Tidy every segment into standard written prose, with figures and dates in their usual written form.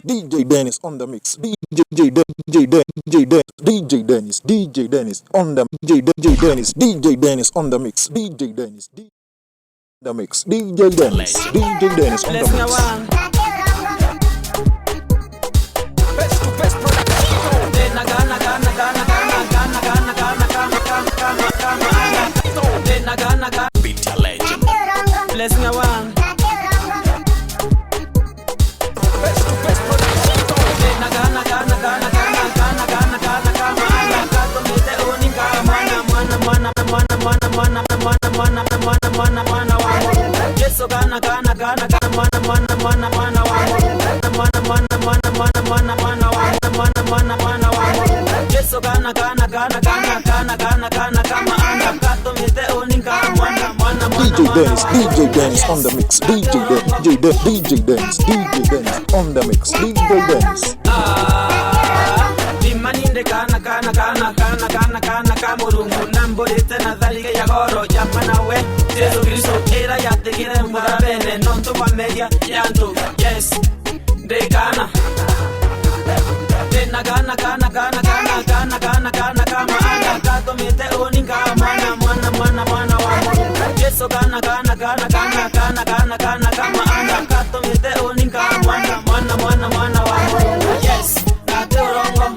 DJ Dennis on the mix. DJ Dennis on the DJ Dennis on the mix. DJ Dennis the mix. DJ Dennis on the mix. Best to best production. Beat a legend. Blessing a one. Best to best production. DJ Dennis on the mix. DJ Dennis on the mix. DJ Dennis. Limaninde kana kamurungu namborete nazaliga ya goro jamana we Jesu Kristo era ya tegire mbarabene non to media yanto yes de kana de nagana kana kama anga kato mete oninga mwana wa Jesu kana kama anga kato mete oninga mwana wa yes rongo.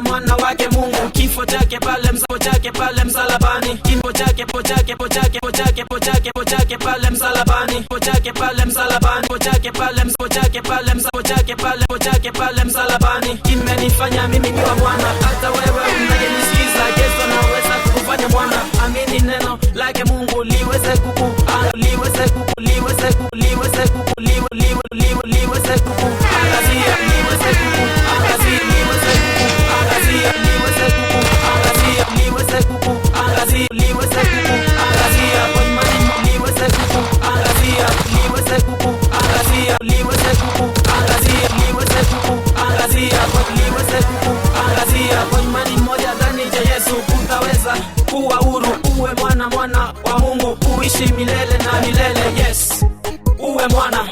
Mwana wake Mungu kifo chake pale msalabani kifo chake pale msalabani pale msalabani kimenifanya mimi niwa mwana hata wewe unayenisikiza Yesu anaweza kukufanya mwana amini neno lake Mungu liweze kuku kuwa huru uwe mwana wa Mungu uishi milele na milele yes uwe mwana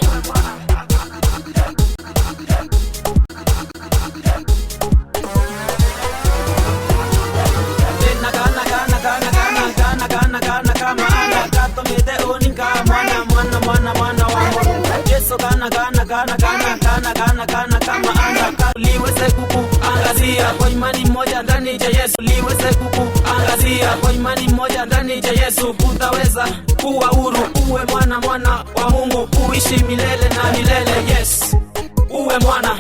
kama anga kato mete oninga mwana wa Mungu Yesu kana kama anga liweze kuku angazia kwa imani moja ndani ya Yesu liweze kuku angazia kwa imani moja ndani ya Yesu utaweza kuwa huru uwe mwana wa Mungu uishi milele na milele yes uwe mwana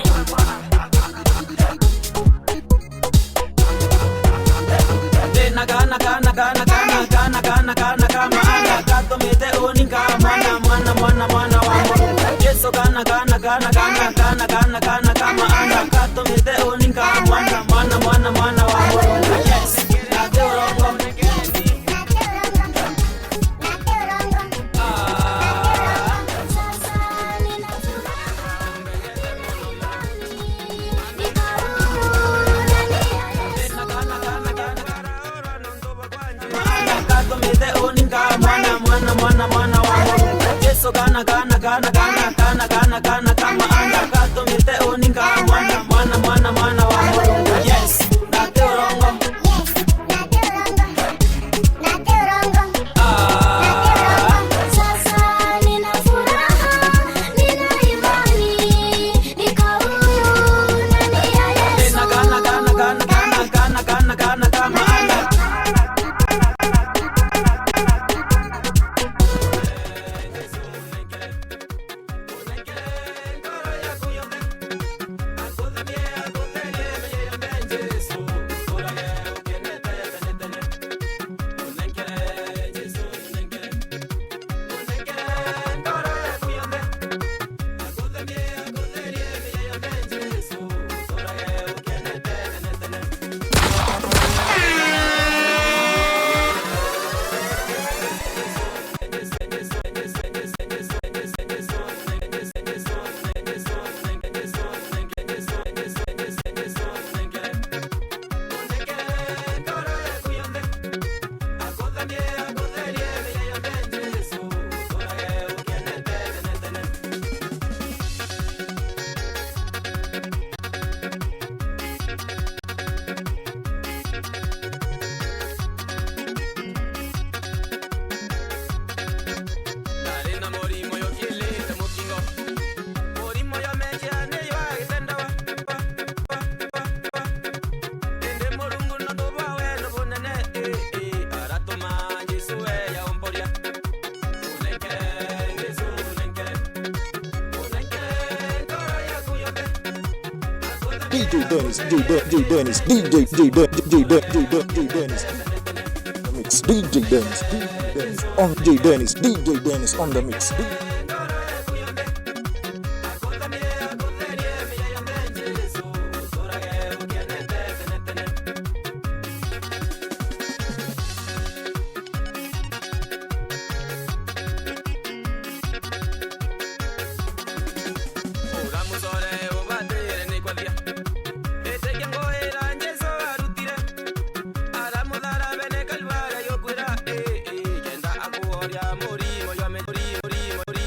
tena kana kama anga kato mete oninga mwana wa Mungu Yesu kana kama anga kato mete oninga mwana wa Mungu yes mwana wa Mungu Yesu kana kana kama anda kato mite uninga mwana wa Mulungu. Yes, date urongo. Sasa nina furaha, nina imani, nikaulu ndani ya Yesu. Kana kama anda. DJ Dennis, DJ Dennis, DJ Dennis. The mix, DJ Dennis on DJ Dennis on the mix. Morí,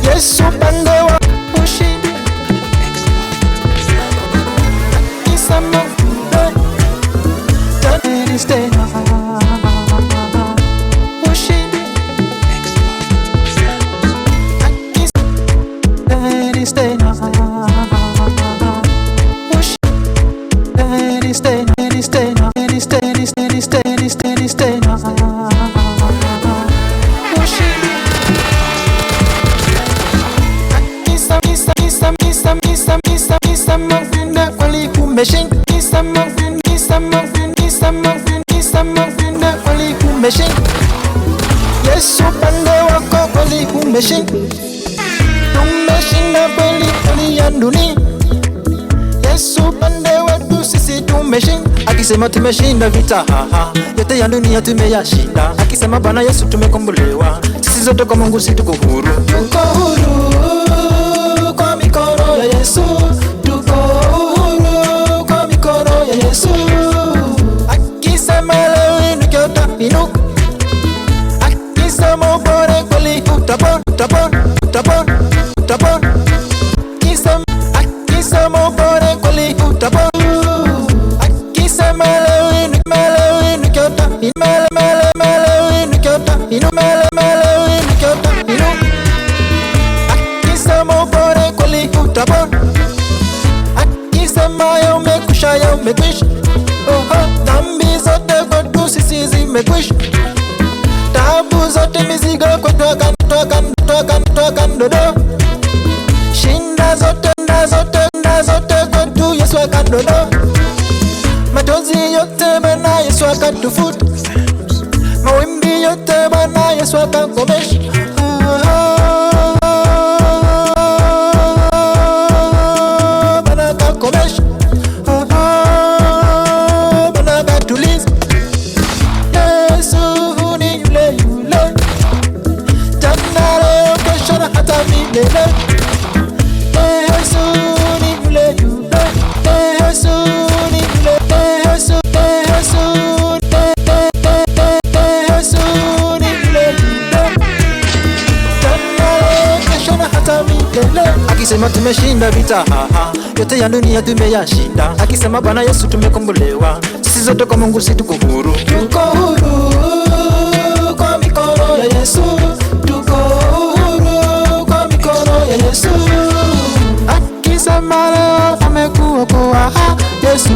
Yesu pande wa ushindi Kisama Tani stay ushindi Tani stay Yesu pande wako kweli kumeshinda, tumeshinda kweli kweli ya dunia. Yesu pande wetu sisi tumeshinda, akisema tumeshinda vita yote ya dunia tumeyashinda. Akisema Bwana Yesu tumekombolewa, sisi zote kwa Mungu sisi tuko huru. Tuko huru kwa mikono ya Yesu, tuko huru kwa mikono ya Yesu. Akisema leo nikiota inuka, akisema bora kweli utapona, utapona, utapona, utapona. Akisema bora kweli utapona. Akisema leo nikiota nikiota nikiota akisema bora kweli utapona. Akisema yamekwisha yamekwisha, dhambi zote kwetu sisi zimekwisha, taabu zote mizigo kwetu toka ndodo, shinda zote kwetu Yesu akadodo, machozi yote Bwana Yesu akatufuta, mawimbi yote Bwana Yesu akakomesha. Bwana akakomesha, Bwana akatuliza. Yesu ni yule yule, jana leo kesho na hata milele. Yesu ni yule yule, Yesu ni yule, Yesu ni yule yule, jana leo kesho na hata milele. Akisema tumeshinda vita yote ya dunia tumeyashinda. Akisema Bwana Yesu tumekombolewa, sisi zote kwa Mungu sisi tuko huru. Tuko huru kwa mikono ya Yesu, tuko huru kwa mikono ya Yesu. Akisema leo amekuokoa Yesu,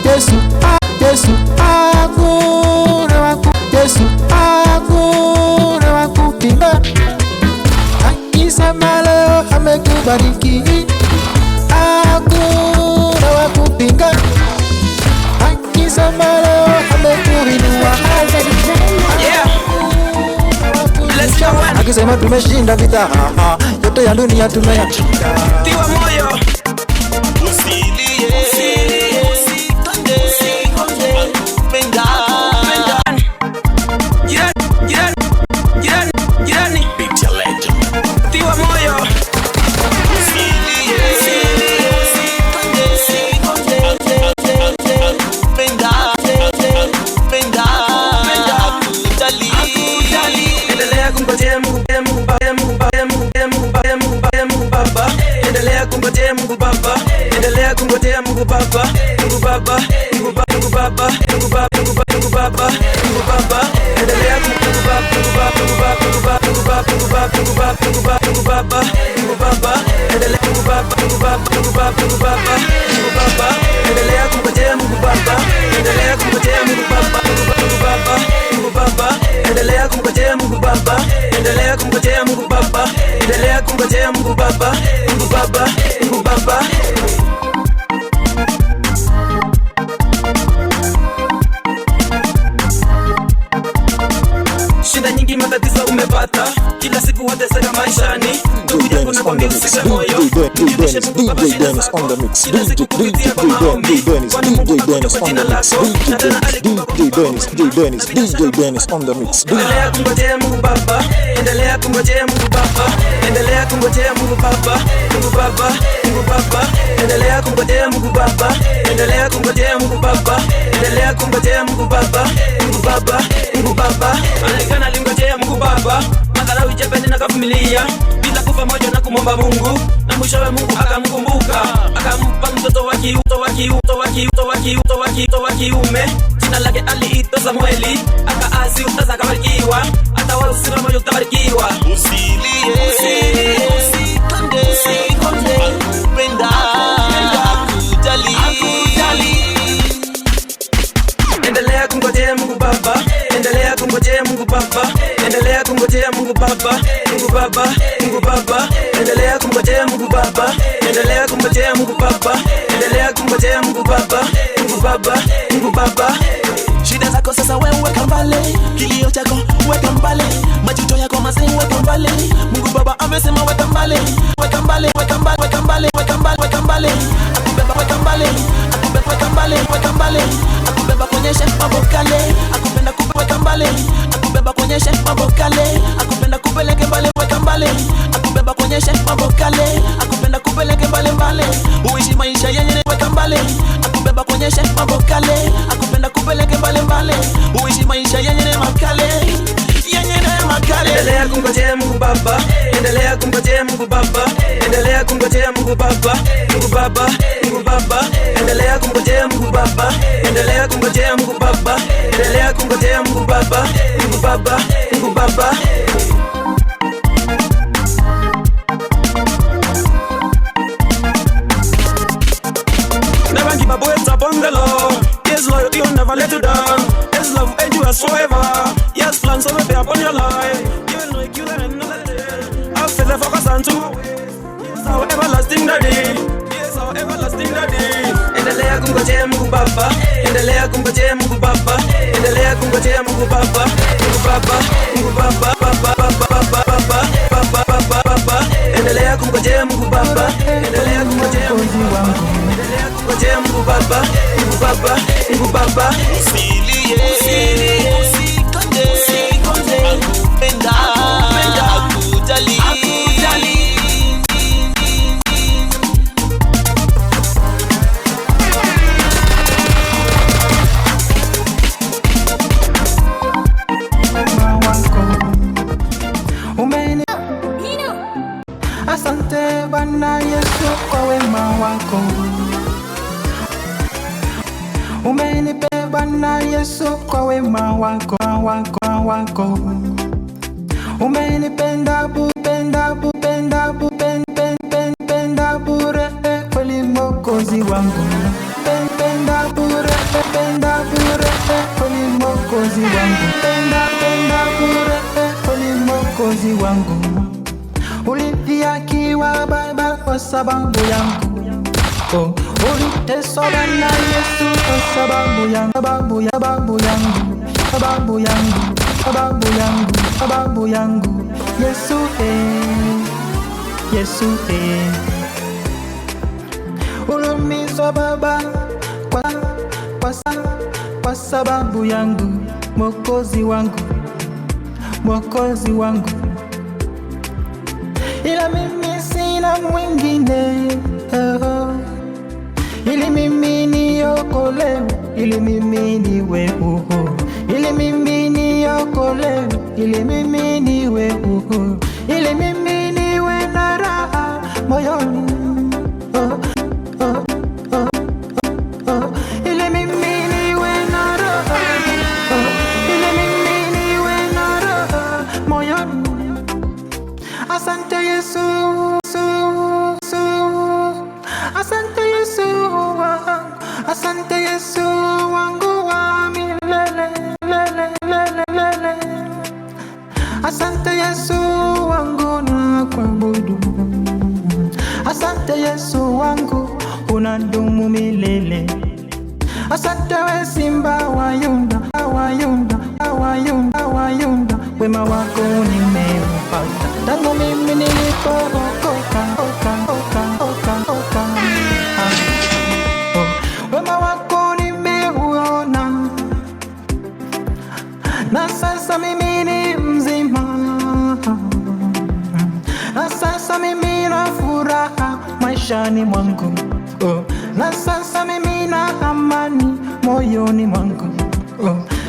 Yesu, Yesu hakuna waku, Yesu hakuna wakupinga. Akisema leo amekubariki hakuna wakupinga. Akisema leo amekuinua, akisema tumeshinda vita yote ya dunia tumeyashinda. Tiwa moyo Mungu Baba, endelea kungojea Mungu Baba, Mungu Baba, Mungu Baba, Mungu Baba, Mungu Baba, Mungu Baba, Mungu Baba, endelea Mungu Baba, Mungu Baba, Mungu Baba, Mungu Baba, Mungu Baba, Mungu Baba, Mungu Baba, Mungu Baba, Mungu Baba, endelea Mungu Baba, Mungu Baba, Mungu Baba, Mungu Baba, Mungu Baba, endelea kungojea Mungu Baba, endelea kungojea Mungu Baba, Mungu Baba, Mungu Baba, endelea kungojea Mungu Baba, endelea kungojea Mungu Baba, endelea kungojea Mungu Baba, Mungu Baba, Mungu Baba. Shida nyingi matatizo umepata, kila siku wateseka maishani. Ndugu yangu nakwambia usife moyo. DJ Dennis on the mix. DJ Dennis on the mix. Endelea kungojea Mungu Baba, endelea kungojea Mungu Baba, endelea kungojea Mungu Baba, Mungu Baba, Mungu Baba, endelea kungojea Mungu Baba, endelea kungojea Mungu Baba, endelea kungojea Mungu Baba, Mungu Baba, Mungu Baba. Alikana lingojea Mungu Baba, madharau jepeni na kavumilia, bila kufa moyo na kumomba Mungu, na mwishowe Mungu akamkumbuka, akampa mtoto wa kiume, jina lake aliitwa Samueli, akaasi utaza akabarikiwa, hata wewe usife moyo utabarikiwa. Usilie, usikonde, akupenda, akujali. Endelea kungojea Mungu Baba, endelea kungojea Mungu Baba, endelea kungojea Mungu Baba, Mungu Baba, Mungu Baba, endelea kungojea Mungu Baba, endelea kungojea Mungu Baba, endelea kungojea Mungu Baba, Mungu Baba, Mungu Baba. Shida zako sasa wewe weka mbali, kilio chako weka mbali, majuto yako mazee weka mbali. Mungu Baba amesema weka mbali, weka mbali, weka mbali, weka mbali, weka mbali, weka mbali. Akubeba weka mbali, akubeba weka mbali, weka mbali. Akubeba kuonyesha mambo kale, akupenda kuweka mbali, akubeba kuonyesha mambo kale, akupenda kupeleke mbali, weka mbali. Akubeba kuonyesha mambo kale, akupenda kupeleke mbali mbali. Uishi maisha yenye weka mbali, akubeba kuonyesha mambo kale, akupenda kupeleke mbali mbali. Uishi maisha yenye makale, makale. Endelea kungojea Mungu Baba, endelea kungojea Mungu Baba, endelea kungojea Mungu Baba, Mungu Baba, Mungu Baba, endelea kungojea Mungu Baba, endelea kungojea Mungu Baba, endelea kungojea Mungu Baba, Mungu Baba, Mungu Baba. Never give up, wait upon the Lord. His loyalty will never let you down. His love endures forever. Yes, plans will be upon your life. You will make you another day. I'll faith and focus on two ways. Yes, our everlasting daddy. Yes, our everlasting daddy. Endelea kungojea Mungu Baba, endelea kungojea Mungu Baba, endelea kungojea Mungu Baba, Mungu Baba, Mungu Baba, Baba, Baba, Baba, Baba, Baba, Baba. Endelea kungojea Mungu Baba, endelea kungojea Mungu Baba, endelea kungojea Mungu Baba, Mungu Baba, Mungu Baba. Usilie, usikonde, akupenda, akujali. Asante Bwana Yesu kwa wema wako. Umenipe Bwana Yesu kwa wema wako, wako. Umenipenda bure kweli Mwokozi wangu. Penda bure kweli Mwokozi wangu. Penda bure kweli Mwokozi wangu. Ulidhihakiwa Baba kwa sababu yangu. Oh, uliteswa Bwana Yesu kwa sababu yangu, sababu yangu. Yesu ulumizwa Baba kwa sababu yangu, Mwokozi wangu. Ila mimi sina mwingine, ili mimi niokolewe, ili mimi niwe uhuru, ili mimi niokolewe, ili mimi niwe uhuru, ili mimi niwe na raha moyoni. unadumu milele. Asante we Simba wa Yuda, wa Yuda, wa Yuda, wa Yuda, wema wako nimeupata tangu mimi nilipookoka, wema wako nimeuona na sasa mimi ni mzima, na sasa mimi na furaha maishani mwangu, na sasa mimi na amani moyoni mwangu,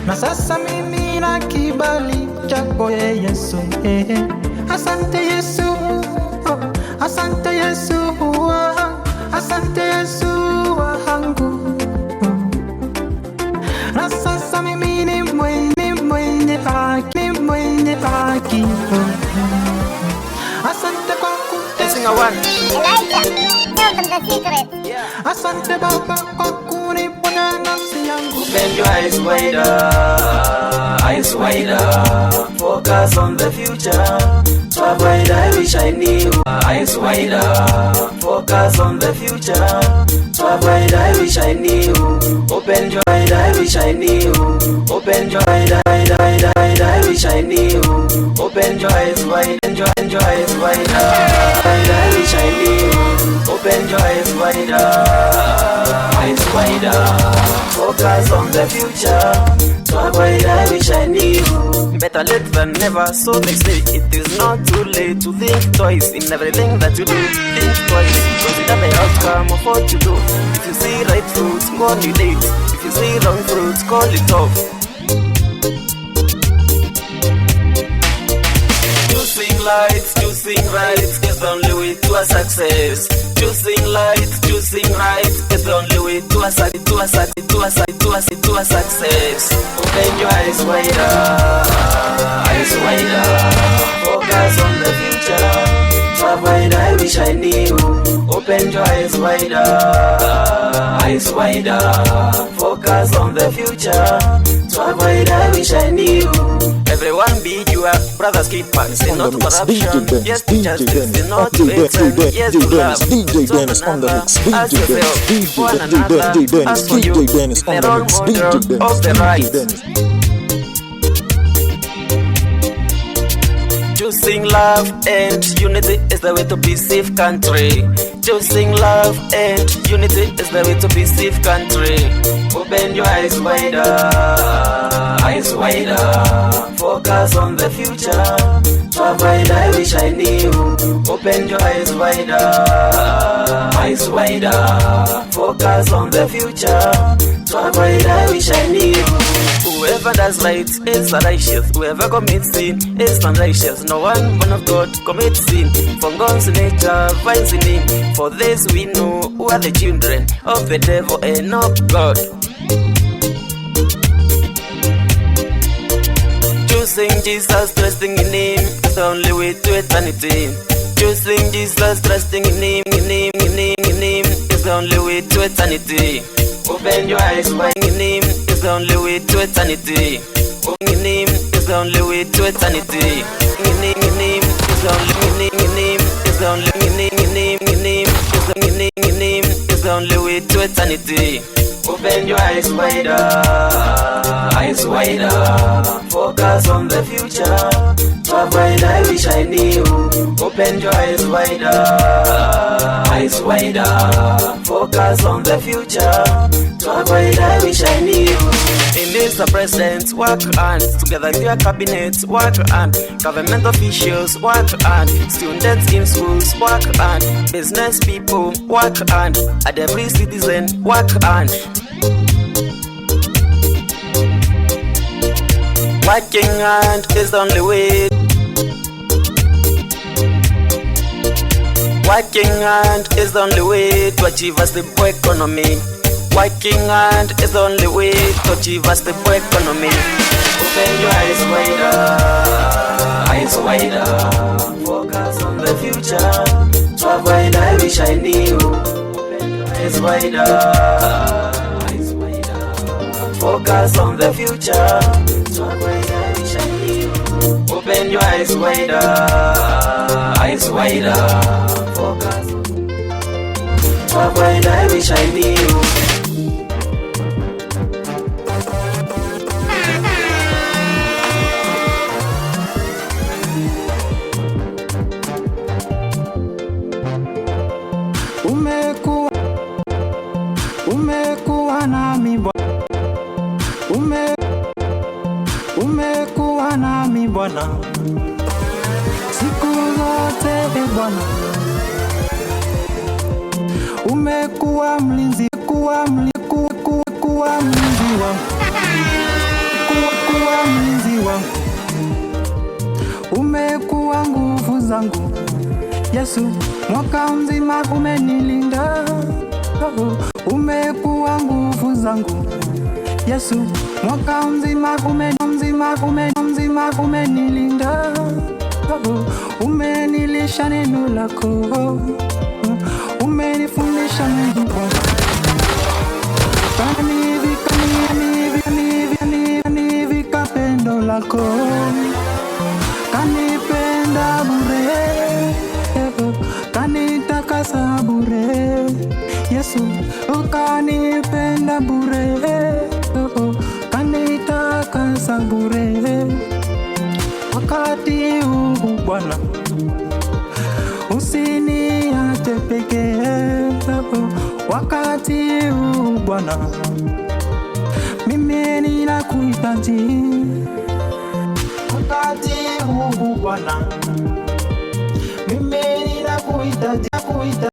na sasa mimi na kibali chako Yesu. Asante Yesu, asante Yesu, asante Yesu wangu. Na sasa mimi ni mwenye haki. Asante kwa Blessing one. Elijah, tell them the secret. asante Baba kwa kuniponya nafsi yangu. Bend your eyes wider, focus on the future. To avoid I wish I knew. Eyes wider, focus on the future. To avoid I wish I knew. Open your eyes, I wish I knew. Open your eyes, I wish I knew. Open your eyes wide, your eyes wider. I wish I knew. Open your eyes wider, focus on the future. To avoid I wish I knew. Better late than never, so they say it is not too late to think twice in everything that you do. Think twice, consider the outcome of what you do. If you see right fruits, call it late. If you see wrong fruits, call it off. Choosing light, choosing right is the only way to a success. Choosing light, choosing right is the only way to a success. Open your eyes wider, focus on the future. To avoid I wish I knew. Open your eyes wider, focus on the future. To avoid I wish I knew. Everyone be your brother's keeper. Say On not the to mix, corruption, DJ yes Dennis, to justice, say not to DJ hatred, yes to love. DJ Dennis on the mix, Ask DJ yourself, Dennis, one another, DJ Dennis, as for you, DJ Dennis on the the role mix, model DJ Dennis, of the DJ right. Dennis. Choosing love and unity is the way to be safe country. Choosing love and unity is the way to be safe country. Open your eyes wider, focus on the future. To avoid I wish I knew. Open your eyes wider, focus on the future. To avoid I wish I knew. Whoever does right is righteous. Whoever commits sin is unrighteous. No one born of God commits sin. For God's nature finds in him. For this we know who are the children of the devil and of God. Choosing Jesus, trusting in him is the only way to eternity. Choosing Jesus, trusting in him is the only way to eternity. Open your eyes wide in him is the only way to eternity. In him is the only way to eternity. In him is the only is the only is the only way to eternity. Open your eyes wider, focus on the future. To avoid I wish I knew. Open your eyes wider, focus on the future. To avoid I wish I knew. In this president, work hard. Together with your cabinet, work hard. Government officials, work hard. Students in schools, work hard. Business people, work hard. And every citizen, work hard. Working hard is the only way. Working hard is the only way to achieve a stable economy. Working hard is the only way to achieve a stable economy. Open your eyes wider, focus on the future. To avoid I wish I knew. Open your eyes wider, focus on the future. To avoid I wish I knew. Open your eyes wider, focus. Wafaida ebishaibiu. Umekuwa nami Bwana, umekuwa nami Bwana siku zote Bwana, umekuwa mlinzi, kuwa mlinzi wangu, kuwa mlinzi wangu, umekuwa nguvu zangu Yesu, mwaka mzima umenilinda. Umekuwa nguvu zangu Yesu, mwaka mzima umenilinda. Umenilisha neno lako, umenifundisha mengi Bwana. Kanivika pendo lako, kanipenda bure, kanitakasa bure Yesu, ukanipenda bure, kanitakasa bure. Wakati huu Bwana, usiniache peke, wakati huu Bwana, mimi ninakuhitaji. Wakati huu Bwana, mimi ninakuhitaji, kuhitaji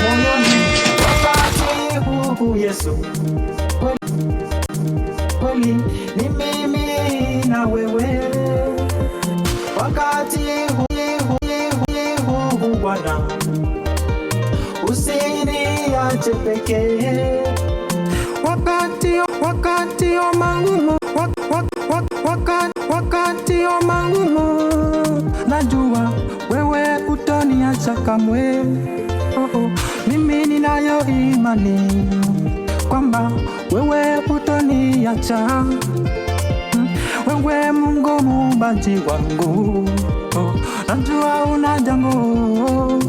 moyoni. Wakati huu Yesu, kweli ni mimi na wewe. Wakati huu Bwana, usiniache pekee. Wakati wa magumu, wakati wa magumu, najua wewe utaniacha kamwe. Mimi ninayo imani kwamba wewe utaniacha. Wewe Mungu muumbaji wangu, najua una jambo.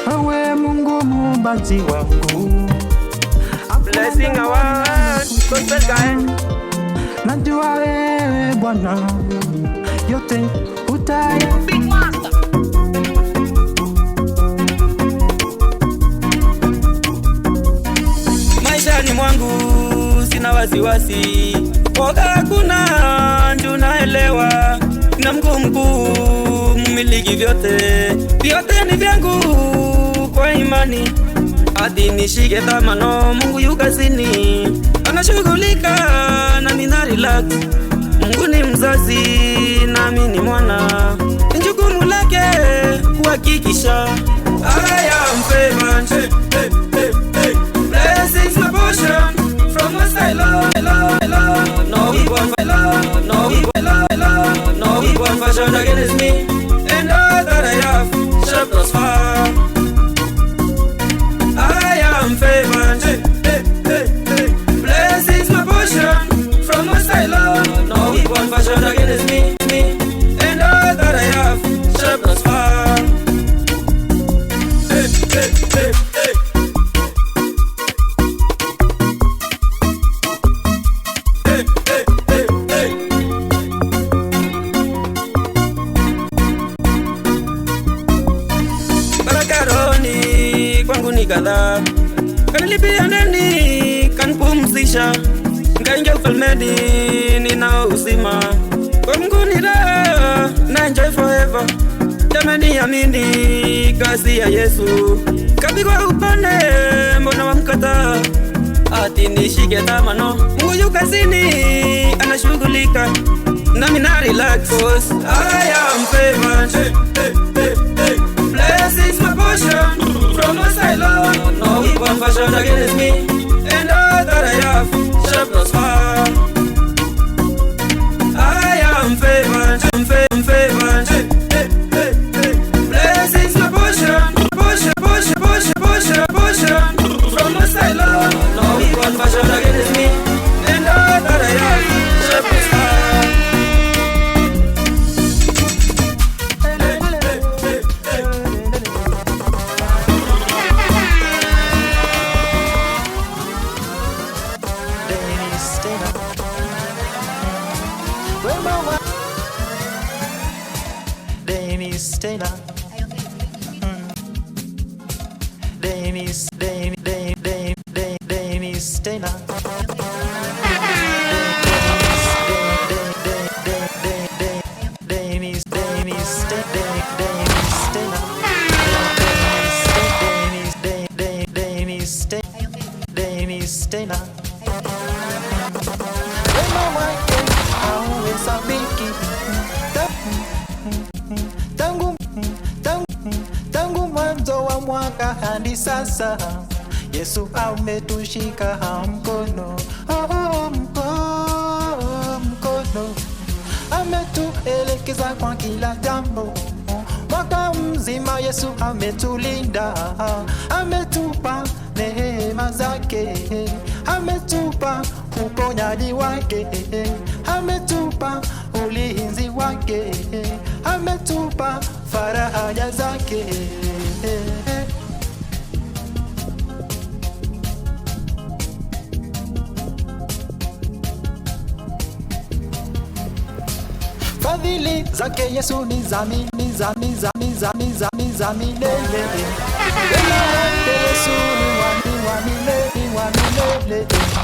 Wewe Mungu muumbaji wangu, Blessing award, gospel guy. najua wewe Bwana yote utaya. Maishani mwangu sina wasiwasi, woga hakuna, ndio naelewa na Mungu mkuu mmiliki vyote ni vyangu kwa imani. Hadi nishike thamano, Mungu yu kazini, anashughulika na mina relax. Mungu ni mzazi nami ni mwana, ni jukumu lake kuhakikisha I am favored. Blessings my portion from my side, Lord. No weapon fashioned against me, and all that I have shall prosper. I am favored. Blessings my portion from my side, Lord. No weapon fashioned against me, and all that I have shall prosper. Barakaroni kwangu ni kadhaa, kanilipia neni, kanipumzisha, nkaingia ufalmeni ninao uzima. Kwa Mungu ni raha na enjoy forever. Jamani amini kazi ya Yesu, kapigwa upande mbona wamkataa? Ati nishike thamano, Mungu yu kazini anashughulika nami na relax, 'cause I am favored. Blessings my portion from my side, Lord. No weapon fashioned against me, and all that I have shall prosper. I am favored. Blessings my portion from my side, Lord. No weapon fashioned against me, and all that I have shall prosper. Dennis tena. Dennis tena. Wema wake hauhesabiki. Tangu mwanzo wa mwaka hadi sasa, Yesu ametushika mkono, mkono. Ametuelekeza kwa kila jambo. Mwaka mzima Yesu ametulinda, ametupa neema zake, ametupa uponyaji wake, ametupa ulinzi wake, ametupa faraja zake. Fadhili zake Yesu ni za milele. Yesu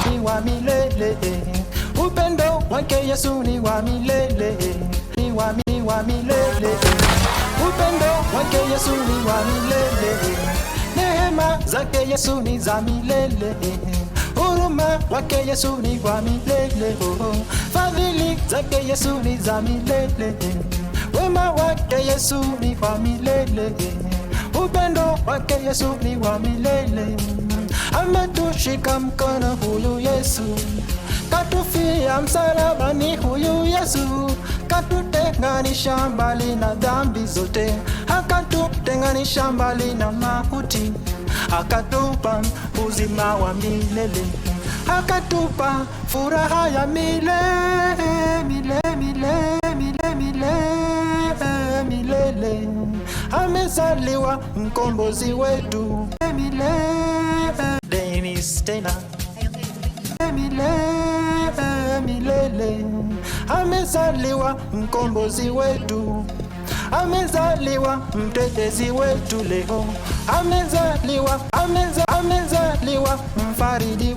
ni wa milele. Upendo wake Yesu ni wa milele. Upendo wake Yesu ni wa milele. Neema zake Yesu ni za milele. Huruma wake Yesu ni wa milele. Fadhili zake Yesu ni za milele. Wema wake Yesu ni wa milele. Upendo wake Yesu ni wa milele. Ametushika mkono huyu Yesu, katufia msalabani huyu Yesu, katutenganisha mbali na dhambi zote, akatutenganisha mbali na mauti, akatupa uzima wa milele, akatupa furaha ya milele. Amezaliwa mkombozi wetu milele. Dennis tena milele. Amezaliwa mkombozi wetu, amezaliwa mtetezi wetu leo, amezaliwa mfariji, amezaliwa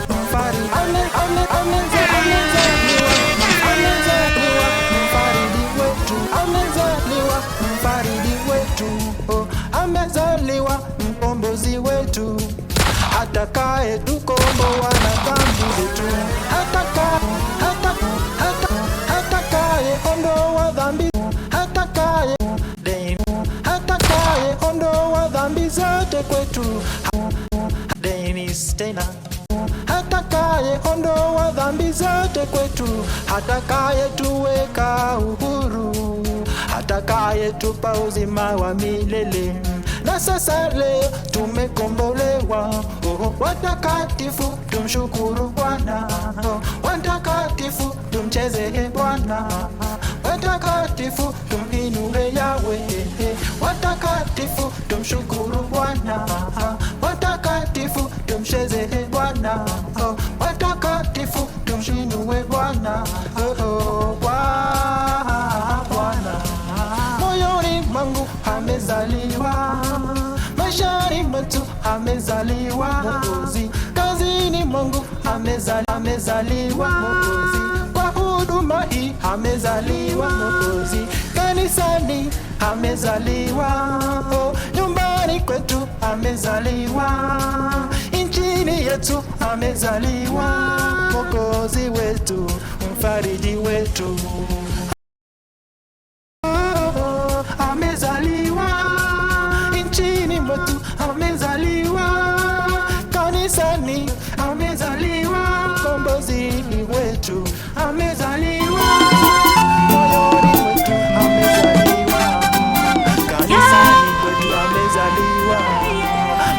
mfariji, amezaliwa mkombozi wetu, atakaye tukomboa na dhambi zetu, atakaye ondoa dhambi, atakaye ondoa dhambi zote kwetu. Dennis tena, atakaye ondoa dhambi zote kwetu, atakaye tuweka uhuru, atakaye tupa uzima wa milele. Na sasa leo tumekombolewa, watakatifu tumshukuru Bwana, watakatifu tumcheze Bwana, watakatifu tuminue Yahweh, watakatifu tumshukuru Bwana, watakatifu tumcheze Bwana, watakatifu tumshinue Bwana. Moyoni mwangu amezaliwa, maishani mwetu amezaliwa Mwokozi, kazini mwangu amezaliwa Mwokozi, kwa huduma hii amezaliwa Mwokozi, kanisani amezaliwa, nyumbani kwetu amezaliwa, nchini yetu amezaliwa Mwokozi wetu, mfariji wetu. Amezaliwa nchini mwetu, amezaliwa kanisani, amezaliwa mkombozi wetu, amezaliwa moyoni mwetu, amezaliwa kanisani kwetu, amezaliwa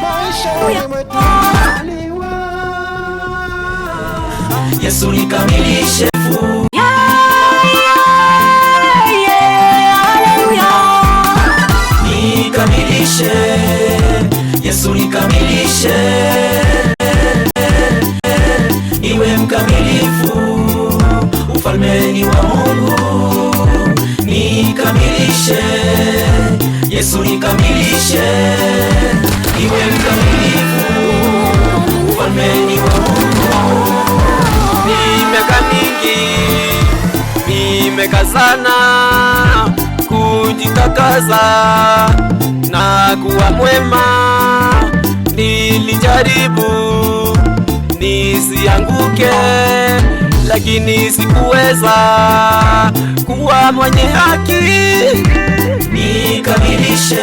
maishani mwetu, amezaliwa. Yesu nikamilishe Yesu nikamilishe, iwe mkamilifu ufalmeni wa Mungu. Nikamilishe Yesu nikamilishe, niwe mkamilifu, ufalmeni wa Mungu. Miaka mingi nimekazana kujitakaza na kuwa mwema, nilijaribu nisianguke, lakini sikuweza kuwa mwenye haki. Nikamilishe,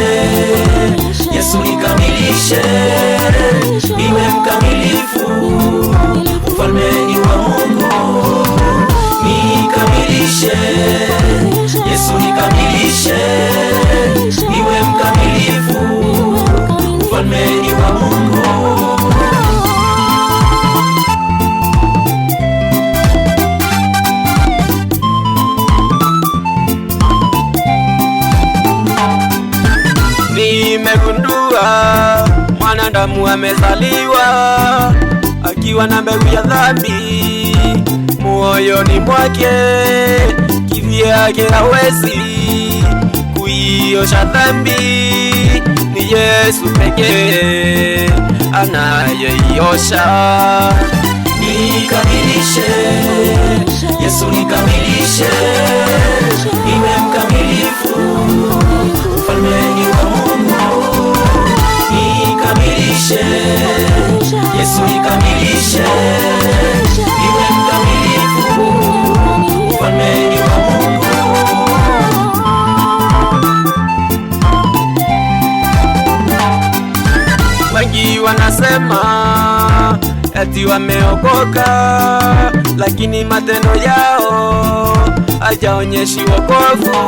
Yesu nikamilishe, niwe mkamilifu, ufalmeni wa Mungu. Nikamilishe, Yesu nikamilishe, niwe mkamilifu, ufalmeni wa Mungu. Nimegundua mwanadamu amezaliwa akiwa na mbegu ya dhambi moyoni mwake, kivyake hawezi kuiosha dhambi. Ni Yesu pekee anayeiosha. Nikamilishe, Yesu nikamilishe, niwe mkamilifu, ufalmeni wa Mungu. Nikamilishe, Yesu nikamilishe, niwe mkamilifu, ufalmeni wa Mungu. Wengi wanasema eti wameokoka, lakini matendo yao hajaonyeshi wokovu.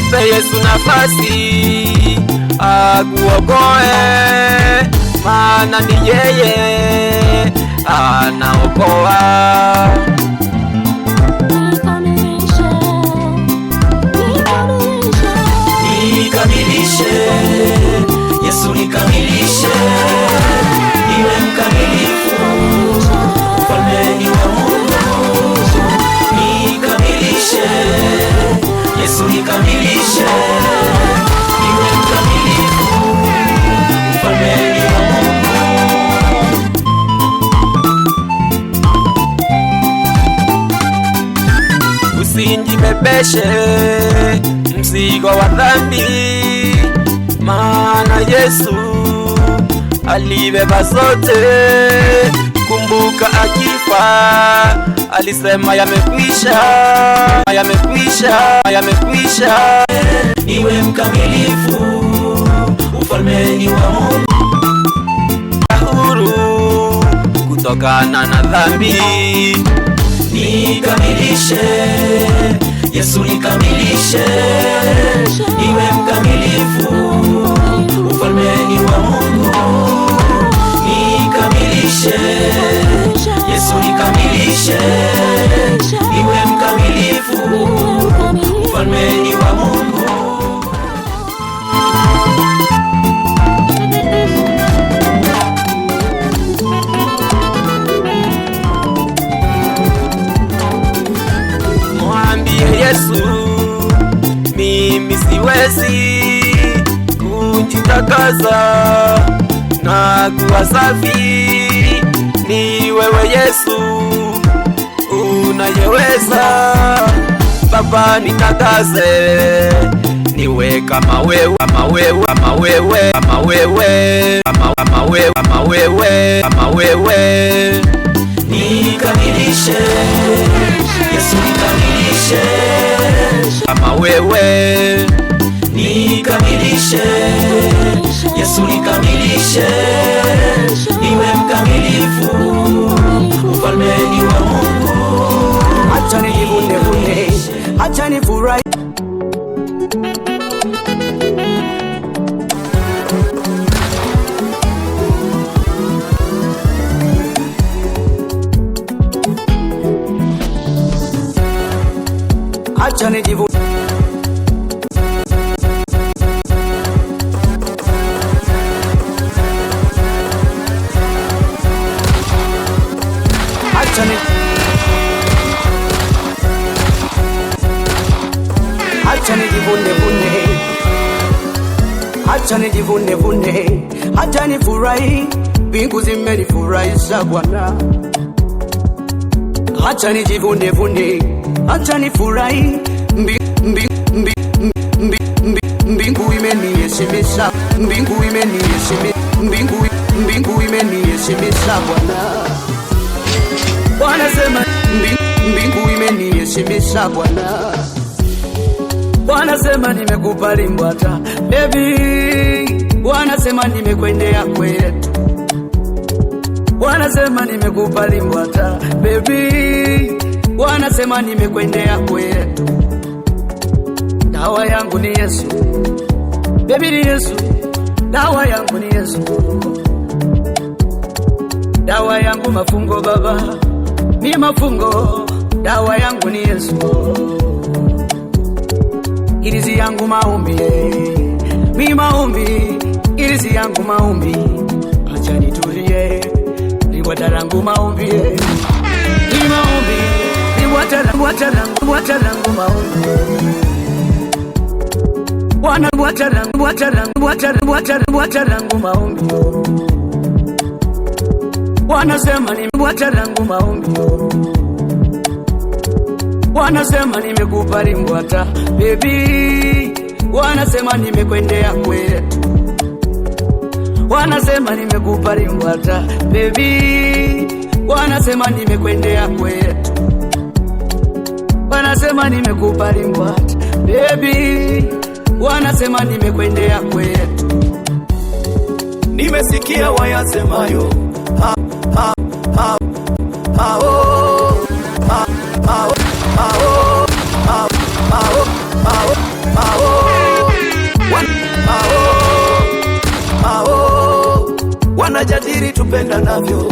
Mpe Yesu nafasi akuokoe, maana ni yeye anaokoa. Nikamilishe, Yesu nikamilishe, niwe mkamilifu, ufalmeni wa Mungu. Nikamilishe, Yesu nikamilishe, niwe mkamilifu, ufalmeni wa Mungu. Usinjibebeshe mzigo wa dhambi, maana Yesu alibeba zote. Kumbuka akifa alisema yamekwisha, yamekwisha, yamekwisha. Niwe mkamilifu, ufalmeni wa Mungu. Huru kutokana na dhambi. Nikamilishe, Yesu nikamilishe, niwe mkamilifu, ufalmeni wa Mungu. Nikamilishe, Yesu nikamilishe, niwe mkamilifu, ufalmeni wa Mungu. Mwambie Yesu, mimi siwezi kujitakaza na kuwa safi. Ni wewe Yesu unayeweza. Baba nitakaze, niwe kama wewe, kama wewe, kama wewe, kama wewe, kama wewe, kama wewe, kama wewe. Nikamilishe, Yesu nikamilishe, kama wewe. Nikamilishe, Yesu nikamilishe, niwe mkamilifu, ufalmeni wa Mungu. Acha nijivune vune, acha nifurahi. Acha nijivune, acha nijivune vune, acha nijivune vune, acha nifurahi, mbingu zimenifurahisha Bwana. Acha nijivune vune, acha nifurahi, mbingu imeniheshimisha, mbingu imeniheshimisha, mbingu imeniheshimisha Bwana. Wanasema mbingu imeniheshimisha Bwana. Wanasema nimekubali mbwata baby, wanasema nimekwendea kwetu, wanasema nimekubali mbwata baby, wanasema nimekwendea kwetu. Dawa yangu ni Yesu baby, ni Yesu. Dawa yangu ni Yesu, dawa yangu mafungo baba, ni mafungo. Dawa yangu ni Yesu, ilizi yangu maombi, mi maombi, ilizi yangu maombi. Acha nitulie, liwata langu maombi, ni maombi, liwata langu maombi. Wana liwata langu maombi. Wanasema ni liwata langu maombi. Wanasema nimekubali mbwata baby, wanasema nimekwendea kwetu, wanasema nimekubali mbwata baby, wanasema nimekwendea kwetu, wanasema nimekubali mbwata baby, wanasema nimekwendea kwetu. Nimesikia wayasemayo ha ha ha ha oh ha ha ha oh ha ha ha ha oh wanajadili tupenda navyo.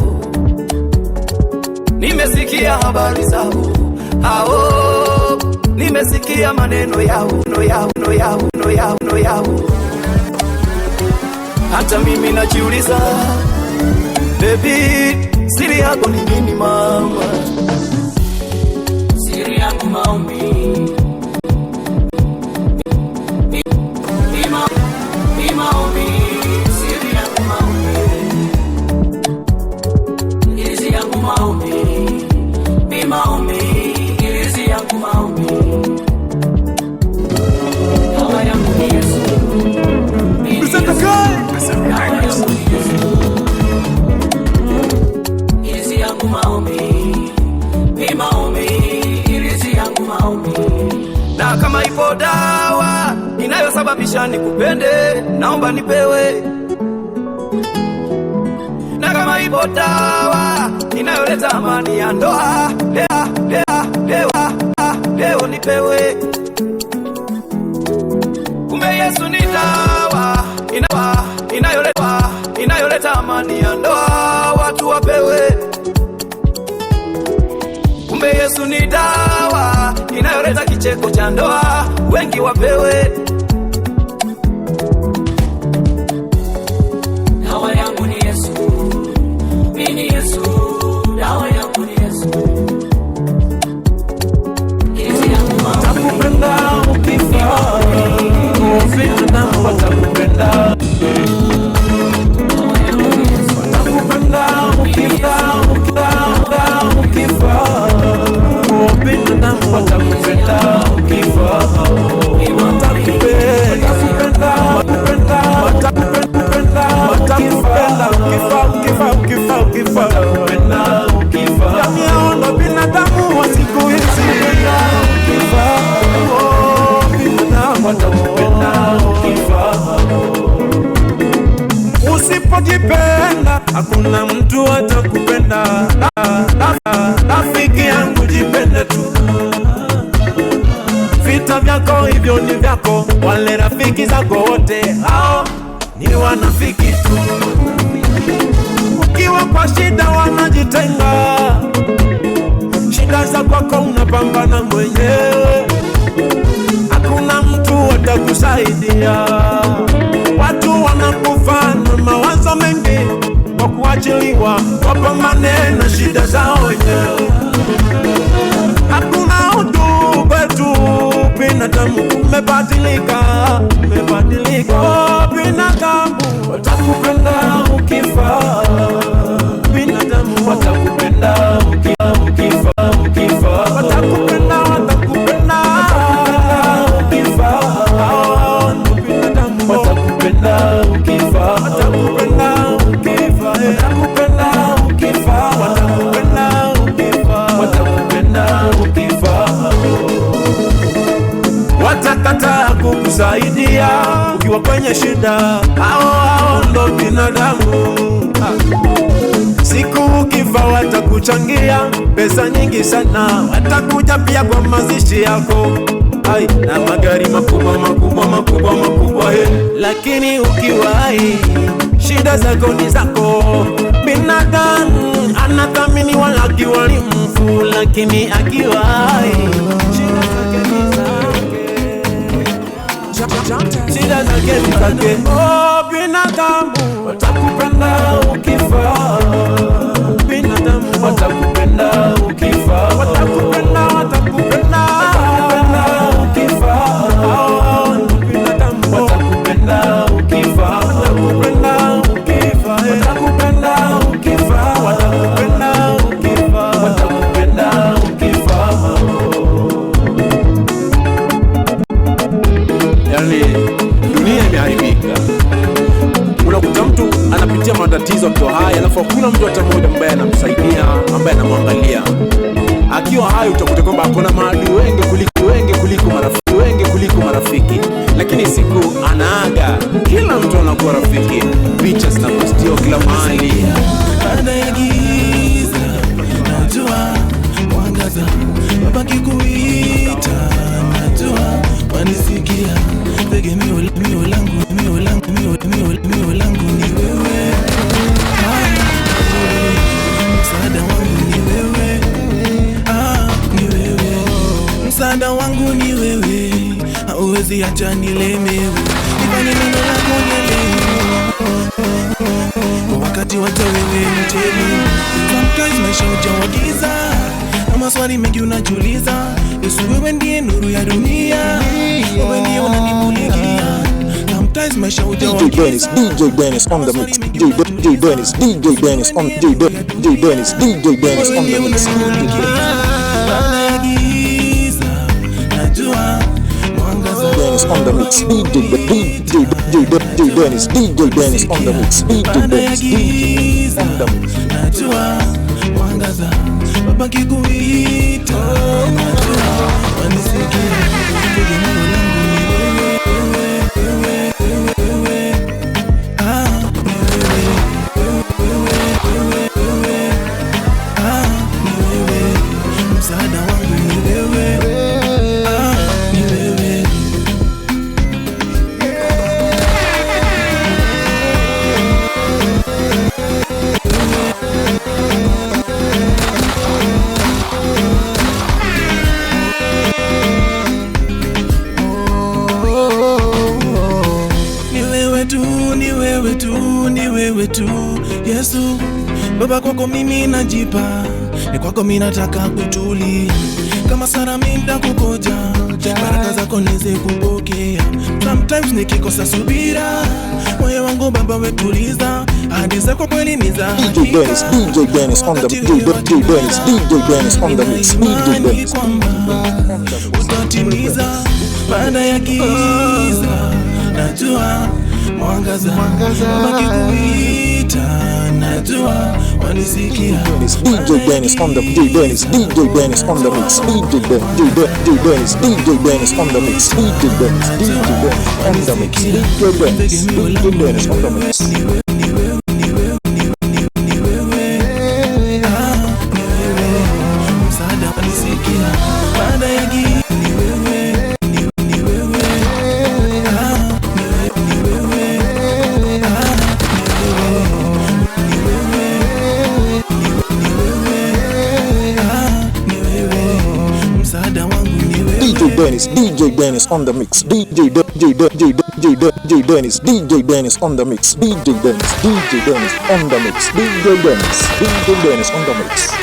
Nimesikia habari zao hao, nimesikia maneno yao no yao. Hata mimi najiuliza baby, siri yako ni nini mama? Siri yangu maombi, ni maombi, siri yangu maombi, ilizi yangu maombi, ni maombi, ilizi yangu maombi. Dawa yangu ni Yesu, ilizi yangu maombi, ni maombi, ilizi yangu maombi. Na kama ipo dawa inayosababisha nikupende, naomba nipewe. Na kama ipo dawa inayoleta amani ya ndoa, leo nipewe. Kumbe Yesu ni dawa inayoleta amani ya ndoa, watu wapewe. Kumbe Yesu ni dawa inayoleta kicheko cha ndoa, wengi wapewe. Dawa yangu ni Yesu, mimi ni Yesu. Dawa yangu ni Yesu, ilizi yangu maombi. Nakupenda ukifa, ukipenda watakupenda. Nakupenda ukifa, ukipenda watakupenda. Ukifa watakupenda. Binadamu wa siku hizi usipojipenda hakuna mtu atakupenda. Rafiki yangu jipende tu, vita vyako hivyo ni vyako, wale rafiki zako wote hao ni wanafiki tu. Ukiwa kwa shida wanajitenga, shida za kwako unapambana mwenyewe, hakuna mtu atakusaidia. Watu wanakufa na mawazo mengi, kwa kuachiliwa wapambane na shida zao wenyewe. Hakuna utu kwetu binadamu, umebadilika. kukusaidia ukiwa kwenye shida. Hao ndo binadamu. Siku ukifa watakuchangia pesa nyingi sana, watakuja pia kwa mazishi yako. Ai, na magari makubwa lakini ukiwahi shida zako ni zako. Binadamu anathamini wala akiwa ni mfu, lakini akiwahi shida zake ni zake. Oh, binadamu watakupenda ukifa. Binadamu watakupenda ukifa. Watakupenda ukifa. Binadamu watakupenda ukifa. Watakupenda ukifa. Watakupenda ukifa. Watakupenda ukifa. Watakupenda ukifa. Yani dunia imeharibika. Unakuta mtu anapitia matatizo akiwa hai, alafu hakuna mtu hata mmoja ambaye anamsaidia, ambaye anamwangalia. Akiwa hai utakuta kwamba hakuna maadui wengi kuliko marafiki. Lakini siku anaaga, kila mtu anakuwa rafiki. Picha zinapostiwa kila mahali. Baada ya giza najua mwangaza, mabaki kuita najua wanisikia. Tegemeo langu ni wewe. Msaada wangu ni wewe. Ni wewe. Msaada wangu ni wewe. Hauwezi acha nilemewe. Nifanye neno lako nielewe. Kwa wakati wote wewe mtemi. Sometimes maisha hujawa giza, na maswali mengi unajiuliza. Yesu wewe ndiye nuru ya dunia, wewe ndiye unanimulikia. Sometimes maisha hujawa giza. DJ Dennis on the mix. DJ Dennis on the mix. Baada ya giza najua mwangaza. Dennis on the mix. DJ Dennis on the mix. Baada ya giza najua mwangaza, mabaki kuita najua wanisikia. Tegemeo langu ni wewe. Msaada wangu ni wewe. Ni wewe. Ni wewe tu Yesu. Baba, kwako mimi najipa, ni kwako mimi nataka kutulia. Kama Sara mimi nitakugoja, baraka zako niweze kupokea. Sometimes nikikosa subira, moyo wangu Baba wetuliza. Hadi zako kweli ni za hakika. DJ Dennis on the mix. DJ Dennis on the mix. DJ Dennis utatimiza. Baada ya giza najua mwangaza, mabaki kuita najua wanisikia. DJ Dennis on the mix. DJ Dennis on the mix. DJ Dennis on the mix. DJ Dennis on the mix. Msaada wanisikia. Baada ya giza DJ Dennis on the mix. DJ Dennis on the mix. DJ Dennis on the mix. DJ Dennis on the mix.